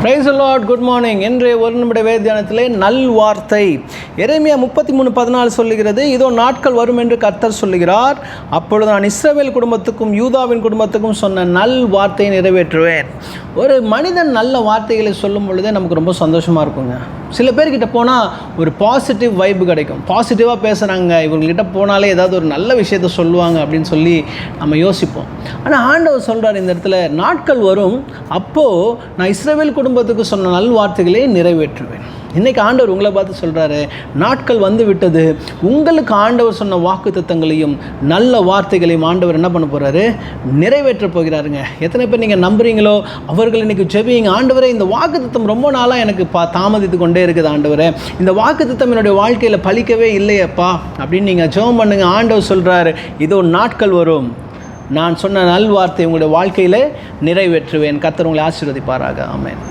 Praise the Lord. Good morning. இன்றைய ஒரு நிமிட வேத தியானத்திலே நல்வார்த்தை. எரேமியா 33:14 சொல்லுகிறது, இதோ நாட்கள் வரும் என்று கர்த்தர் சொல்லுகிறார், அப்பொழுது நான் இஸ்ரவேல் குடும்பத்துக்கும் யூதாவின் குடும்பத்துக்கும் சொன்ன நல் வார்த்தையை நிறைவேற்றுவேன். ஒரு மனிதன் நல்ல வார்த்தைகளை சொல்லும் பொழுதே நமக்கு ரொம்ப சந்தோஷமாக இருக்குங்க. சில பேர்கிட்ட போனால் ஒரு பாசிட்டிவ் வைப்பு கிடைக்கும். பாசிட்டிவாக பேசுகிறாங்க, இவங்ககிட்ட போனாலே ஏதாவது ஒரு நல்ல விஷயத்த சொல்லுவாங்க அப்படின்னு சொல்லி நம்ம யோசிப்போம். ஆனால் ஆண்டவர் சொல்கிறார் இந்த இடத்துல, நாட்கள் வரும், அப்போது நான் இஸ்ரவேல் குடும்பத்துக்கு சொன்ன நல் வார்த்தைகளை நிறைவேற்றுவேன். இன்றைக்கி ஆண்டவர் உங்களை பார்த்து சொல்கிறாரு, நாட்கள் வந்து விட்டது. உங்களுக்கு ஆண்டவர் சொன்ன வாக்கு தத்தங்களையும் நல்ல வார்த்தைகளையும் ஆண்டவர் என்ன பண்ண போகிறாரு? நிறைவேற்ற போகிறாருங்க. எத்தனை பேர் நீங்கள் நம்புறீங்களோ அவர்கள் இன்றைக்கி ஜெபிங்க. ஆண்டவரே, இந்த வாக்கு தத்தம் ரொம்ப நாளாக எனக்கு தாமதித்து கொண்டே இருக்குது. ஆண்டவரே, இந்த வாக்கு தத்தம் என்னுடைய வாழ்க்கையில் பலிக்கவே இல்லையப்பா அப்படின்னு நீங்கள் ஜெபம் பண்ணுங்க. ஆண்டவர் சொல்கிறாரு, இதோ நாட்கள் வரும், நான் சொன்ன நல்வார்த்தை உங்களுடைய வாழ்க்கையில் நிறைவேற்றுவேன். கர்த்தர் உங்களை ஆசீர்வதிப்பாராக. ஆமென்.